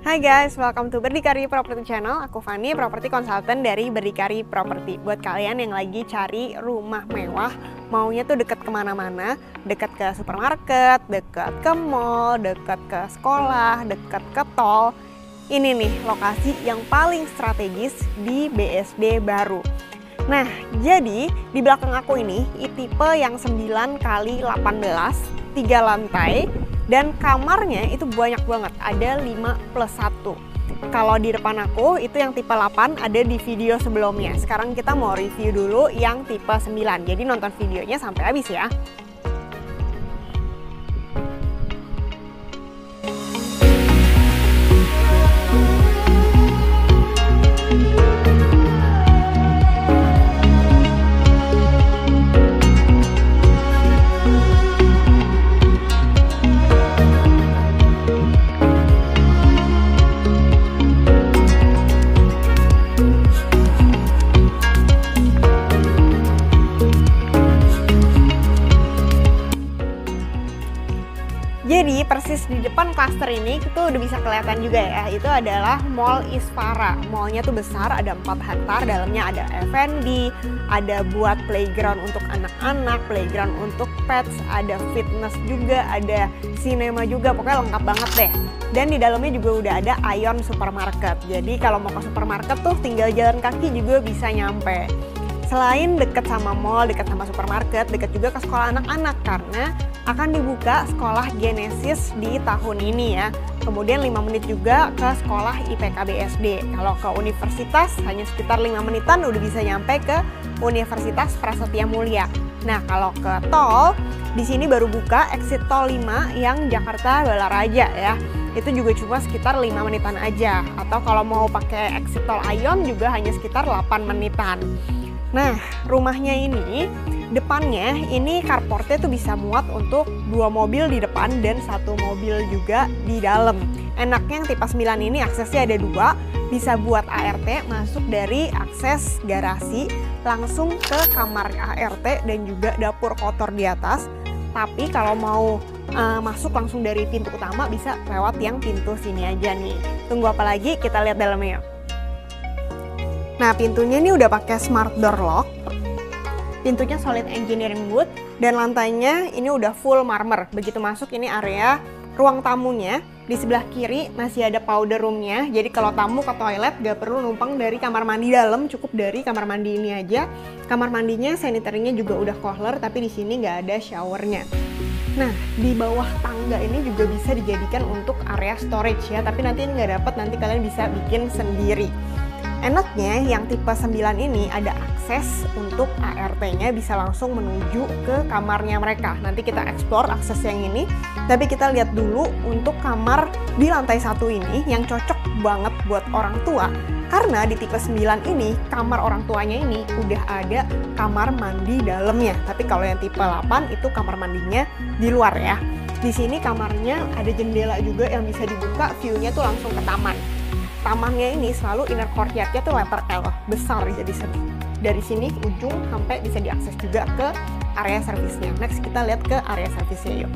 Hai guys, welcome to Berdikari Property Channel. Aku Fani, property consultant dari Berdikari Property. Buat kalian yang lagi cari rumah mewah, maunya tuh deket kemana-mana, deket ke supermarket, deket ke mall, deket ke sekolah, deket ke tol. Ini nih lokasi yang paling strategis di BSD baru. Nah, jadi di belakang aku ini tipe yang 9 x 18, 3 lantai. Dan kamarnya itu banyak banget, ada 5+1. Kalau di depan aku itu yang tipe 8 ada di video sebelumnya. Sekarang kita mau review dulu yang tipe 9. Jadi nonton videonya sampai habis ya. Jadi persis di depan klaster ini itu udah bisa kelihatan juga ya, itu adalah Mall Isfara. Mallnya tuh besar, ada 4 hektar, dalamnya ada F&B, ada buat playground untuk anak-anak, playground untuk pets, ada fitness juga, ada cinema juga, pokoknya lengkap banget deh. Dan di dalamnya juga udah ada Ion Supermarket, jadi kalau mau ke supermarket tuh tinggal jalan kaki juga bisa nyampe. Selain deket sama mall, deket sama supermarket, deket juga ke sekolah anak-anak karena akan dibuka sekolah Genesis di tahun ini ya. Kemudian 5 menit juga ke sekolah IPK BSD. Kalau ke universitas hanya sekitar 5 menitan udah bisa nyampe ke Universitas Prasetya Mulia. Nah, kalau ke tol, di sini baru buka exit tol 5 yang Jakarta Balaraja ya. Itu juga cuma sekitar 5 menitan aja. Atau kalau mau pakai exit tol Ion juga hanya sekitar 8 menitan. Nah, rumahnya ini, depannya ini carportnya tuh bisa muat untuk 2 mobil di depan dan 1 mobil juga di dalam. Enaknya yang tipe 9 ini aksesnya ada 2, bisa buat ART masuk dari akses garasi langsung ke kamar ART dan juga dapur kotor di atas. Tapi kalau mau masuk langsung dari pintu utama bisa lewat yang pintu sini aja nih. Tunggu apa lagi, kita lihat dalamnya yuk. Nah, pintunya ini udah pakai smart door lock. Pintunya solid engineering wood dan lantainya ini udah full marmer. Begitu masuk ini area ruang tamunya. Di sebelah kiri masih ada powder roomnya. Jadi kalau tamu ke toilet gak perlu numpang dari kamar mandi dalam, cukup dari kamar mandi ini aja. Kamar mandinya sanitary-nya juga udah kohler, tapi di sini nggak ada showernya. Nah, di bawah tangga ini juga bisa dijadikan untuk area storage ya. Tapi nanti ini nggak dapet, nanti kalian bisa bikin sendiri. Enaknya yang tipe 9 ini ada akses untuk ART-nya bisa langsung menuju ke kamarnya mereka. Nanti kita explore akses yang ini, tapi kita lihat dulu untuk kamar di lantai 1 ini yang cocok banget buat orang tua. Karena di tipe 9 ini, kamar orang tuanya ini udah ada kamar mandi dalamnya. Tapi kalau yang tipe 8 itu kamar mandinya di luar ya. Di sini kamarnya ada jendela juga yang bisa dibuka, view-nya tuh langsung ke taman. Tamannya ini selalu inner courtyard-nya tuh letter L, besar, jadi dari sini ujung sampai bisa diakses juga ke area servisnya. Next kita lihat ke area servisnya yuk.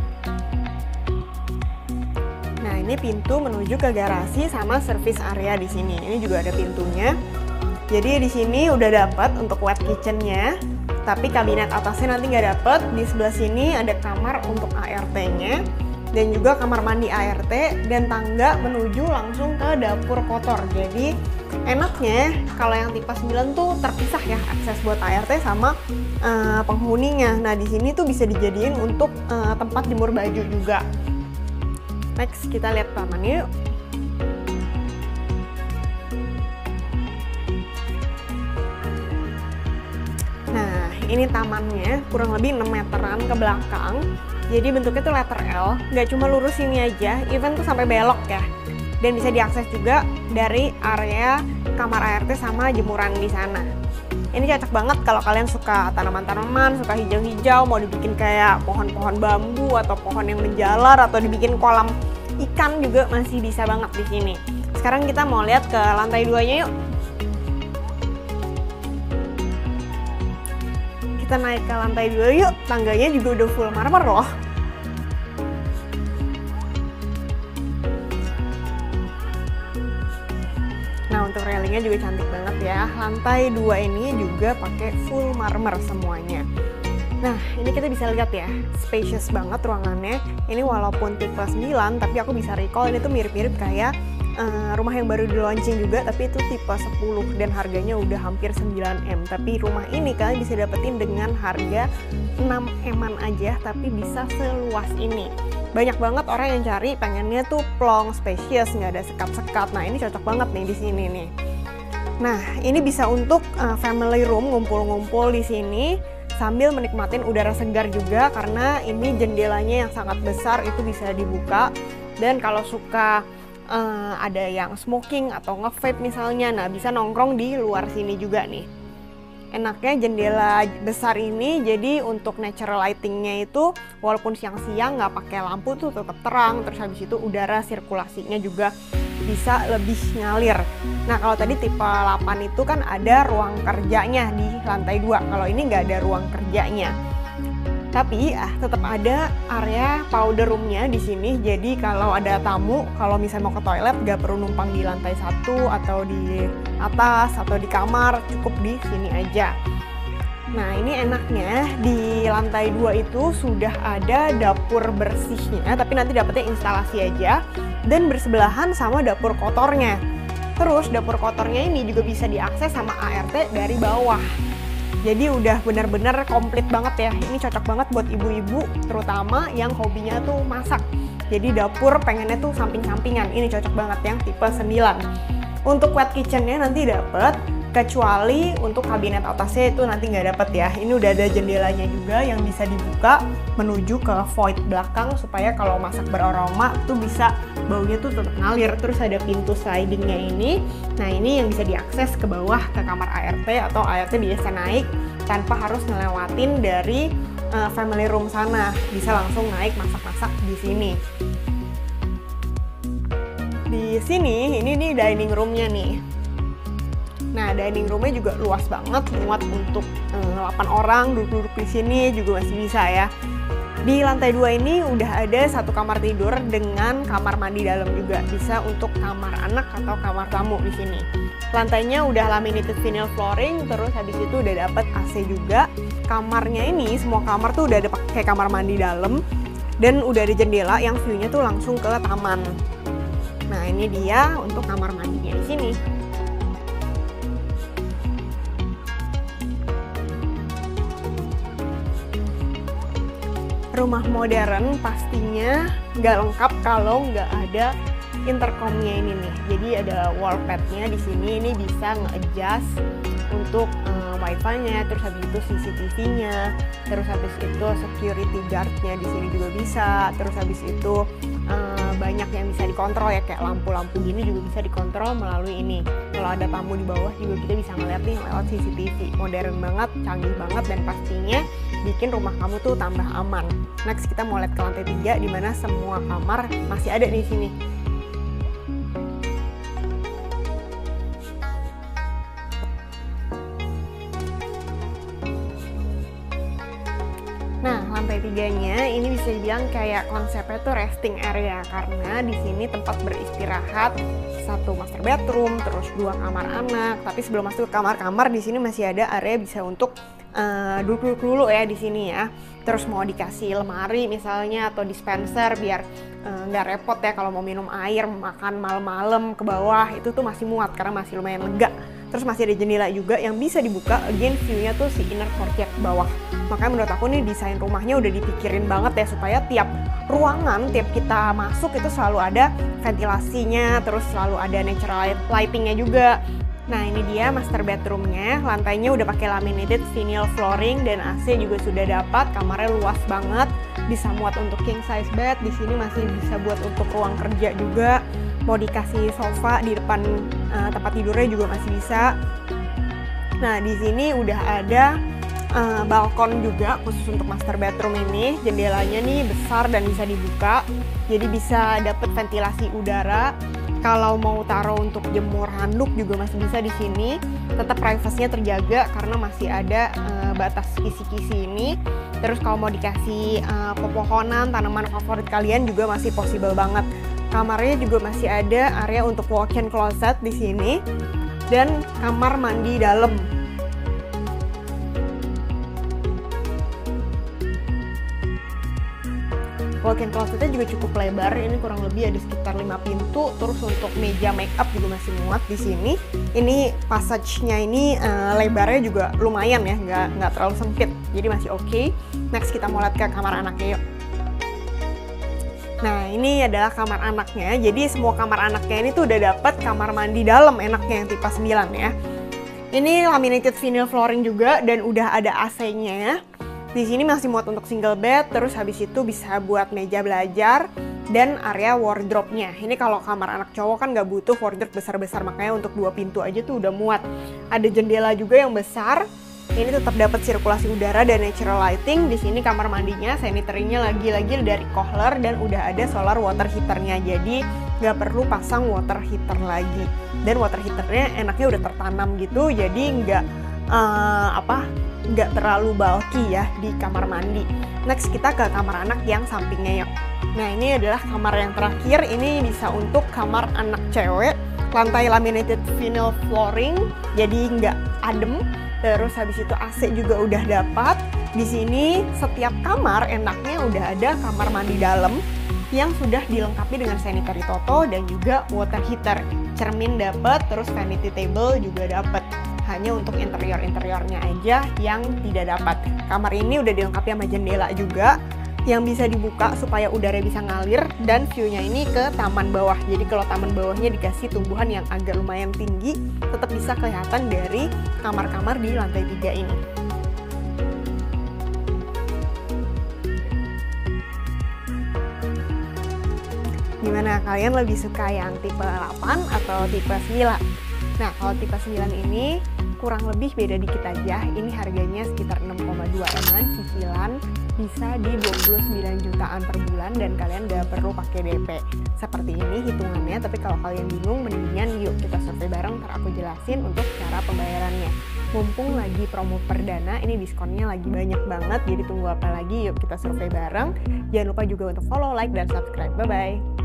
Nah, ini pintu menuju ke garasi sama service area di sini. Ini juga ada pintunya. Jadi di sini udah dapat untuk wet kitchen-nya, tapi kabinet atasnya nanti nggak dapet. Di sebelah sini ada kamar untuk ART-nya. Dan juga kamar mandi ART dan tangga menuju langsung ke dapur kotor. Jadi enaknya kalau yang tipe 9 tuh terpisah ya akses buat ART sama penghuninya. Nah, di sini tuh bisa dijadiin untuk tempat jemur baju juga. Next kita lihat tamannya yuk. Nah, ini tamannya kurang lebih 6 meteran ke belakang. Jadi bentuknya tuh letter L, nggak cuma lurus ini aja, even tuh sampai belok ya. Dan bisa diakses juga dari area kamar ART sama jemuran di sana. Ini cocok banget kalau kalian suka tanaman-tanaman, suka hijau-hijau, mau dibikin kayak pohon-pohon bambu atau pohon yang menjalar atau dibikin kolam ikan juga masih bisa banget di sini. Sekarang kita mau lihat ke lantai 2-nya yuk. Kita naik ke lantai 2 yuk, tangganya juga udah full marmer loh. railingnya juga cantik banget ya. Lantai 2 ini juga pakai full marmer semuanya. Nah, ini kita bisa lihat ya, spacious banget ruangannya. Ini walaupun tipe 9, tapi aku bisa recall ini tuh mirip-mirip kayak rumah yang baru di launching juga, tapi itu tipe 10 dan harganya udah hampir 9M. Tapi rumah ini kalian bisa dapetin dengan harga 6M-an aja, tapi bisa seluas ini. Banyak banget orang yang cari pengennya tuh plong, spacious, nggak ada sekat-sekat. Nah, ini cocok banget nih di sini nih. Nah, ini bisa untuk family room, ngumpul-ngumpul di sini sambil menikmatin udara segar juga, karena ini jendelanya yang sangat besar itu bisa dibuka. Dan kalau suka ada yang smoking atau nge-vape misalnya, nah bisa nongkrong di luar sini juga nih. Enaknya jendela besar ini jadi untuk natural lightingnya itu walaupun siang-siang nggak pakai lampu tuh tetap terang, terus habis itu udara sirkulasinya juga bisa lebih ngalir. Nah, kalau tadi tipe 8 itu kan ada ruang kerjanya di lantai 2, kalau ini nggak ada ruang kerjanya. Tapi tetap ada area powder roomnya di sini. Jadi kalau ada tamu, kalau misalnya mau ke toilet nggak perlu numpang di lantai 1 atau di atas atau di kamar, cukup di sini aja. Nah, ini enaknya di lantai 2 itu sudah ada dapur bersihnya, tapi nanti dapetnya instalasi aja dan bersebelahan sama dapur kotornya. Terus dapur kotornya ini juga bisa diakses sama ART dari bawah. Jadi udah benar-benar komplit banget ya. Ini cocok banget buat ibu-ibu terutama yang hobinya tuh masak. Jadi dapur pengennya tuh samping-sampingan. Ini cocok banget yang tipe 9. Untuk wet kitchennya nanti dapet, kecuali untuk kabinet atasnya itu nanti nggak dapet ya. Ini udah ada jendelanya juga yang bisa dibuka menuju ke void belakang supaya kalau masak beraroma tuh bisa baunya tuh tetap ngalir. Terus ada pintu slidingnya ini. Nah, ini yang bisa diakses ke bawah ke kamar ART atau ART biasa naik tanpa harus ngelewatin dari family room sana. Bisa langsung naik masak-masak di sini. Di sini ini nih dining roomnya nih. Nah, dining roomnya juga luas banget, muat untuk 8 orang duduk-duduk di sini juga masih bisa ya. Di lantai 2 ini udah ada satu kamar tidur dengan kamar mandi dalam juga, bisa untuk kamar anak atau kamar tamu di sini. Lantainya udah laminated vinyl flooring, terus habis itu udah dapet AC juga. Kamarnya ini semua kamar tuh udah ada pakai kamar mandi dalam dan udah ada jendela yang view-nya tuh langsung ke taman. Nah, ini dia untuk kamar mandinya di sini. Rumah modern pastinya nggak lengkap kalau nggak ada intercomnya ini nih. Jadi ada wall padnya di sini, ini bisa nge-adjust untuk wifi-nya, terus habis itu CCTV-nya, terus habis itu security guard-nya di sini juga bisa, terus habis itu banyak yang bisa dikontrol ya, kayak lampu-lampu gini juga bisa dikontrol melalui ini. Kalau ada tamu di bawah juga kita bisa ngeliat nih lewat CCTV. Modern banget, canggih banget, dan pastinya bikin rumah kamu tuh tambah aman. Next kita mau lihat ke lantai 3 di mana semua kamar masih ada di sini. Nah, lantai 3-nya ini bisa dibilang kayak konsepnya tuh resting area, karena di sini tempat beristirahat, satu master bedroom, terus 2 kamar anak. Tapi sebelum masuk ke kamar-kamar, di sini masih ada area bisa untuk duduk dulu ya di sini ya. Terus mau dikasih lemari misalnya atau dispenser biar nggak repot ya kalau mau minum air, makan malam-malam ke bawah, itu tuh masih muat karena masih lumayan lega. Terus masih ada jendela juga yang bisa dibuka, again view-nya tuh si inner courtyard ke bawah. Makanya menurut aku nih desain rumahnya udah dipikirin banget ya, supaya tiap ruangan, tiap kita masuk itu selalu ada ventilasinya, terus selalu ada natural lighting-nya juga. Nah, ini dia master bedroom-nya, lantainya udah pakai laminated vinyl flooring dan AC juga sudah dapat, kamarnya luas banget, bisa muat untuk king size bed, di sini masih bisa buat untuk ruang kerja juga. Mau dikasih sofa di depan tempat tidurnya juga masih bisa. Nah, di sini udah ada balkon juga khusus untuk master bedroom ini. Jendelanya nih besar dan bisa dibuka, jadi bisa dapet ventilasi udara. Kalau mau taruh untuk jemur handuk juga masih bisa di sini. Tetap privasinya terjaga karena masih ada batas kisi-kisi ini. Terus kalau mau dikasih pepohonan, tanaman favorit kalian juga masih possible banget. Kamarnya juga masih ada area untuk walk-in closet di sini. dan kamar mandi dalam. Walk-in closetnya juga cukup lebar, ini kurang lebih ada sekitar 5 pintu. Terus untuk meja make up juga masih muat di sini. Ini passage-nya ini lebarnya juga lumayan ya, nggak terlalu sempit, jadi masih oke. Next kita mau lihat ke kamar anaknya yuk. Nah ini adalah kamar anaknya, jadi semua kamar anaknya ini tuh udah dapet kamar mandi dalam enaknya yang tipe 9 ya. Ini laminated vinyl flooring juga dan udah ada AC-nya. Di sini masih muat untuk single bed, terus habis itu bisa buat meja belajar dan area wardrobe-nya. Ini kalau kamar anak cowok kan nggak butuh wardrobe besar-besar, makanya untuk 2 pintu aja tuh udah muat. Ada jendela juga yang besar. Ini tetap dapat sirkulasi udara dan natural lighting. Di sini kamar mandinya, sanitary-nya lagi-lagi dari Kohler dan udah ada solar water heater-nya. Jadi nggak perlu pasang water heater lagi. Dan water heater-nya enaknya udah tertanam gitu, jadi nggak terlalu bulky ya di kamar mandi. Next kita ke kamar anak yang sampingnya yuk. Nah ini adalah kamar yang terakhir, ini bisa untuk kamar anak cewek. Lantai laminated vinyl flooring, jadi nggak adem. Terus habis itu AC juga udah dapat. Di sini setiap kamar enaknya udah ada kamar mandi dalam yang sudah dilengkapi dengan sanitary toto dan juga water heater. Cermin dapat, terus vanity table juga dapat. Hanya untuk interior-interiornya aja yang tidak dapat. Kamar ini udah dilengkapi sama jendela juga yang bisa dibuka supaya udara bisa ngalir, dan view-nya ini ke taman bawah. Jadi kalau taman bawahnya dikasih tumbuhan yang agak lumayan tinggi, tetap bisa kelihatan dari kamar-kamar di lantai 3 ini. Gimana, kalian lebih suka yang tipe 8 atau tipe 9? Nah, kalau tipe 9 ini kurang lebih beda dikit aja. Ini harganya sekitar 6,2 M-an, cicilan bisa di 29 jutaan per bulan dan kalian gak perlu pakai DP. Seperti ini hitungannya, tapi kalau kalian bingung mendingan yuk kita survei bareng, ntar aku jelasin untuk cara pembayarannya. Mumpung lagi promo perdana, ini diskonnya lagi banyak banget, jadi tunggu apa lagi, yuk kita survei bareng. Jangan lupa juga untuk follow, like, dan subscribe. Bye-bye!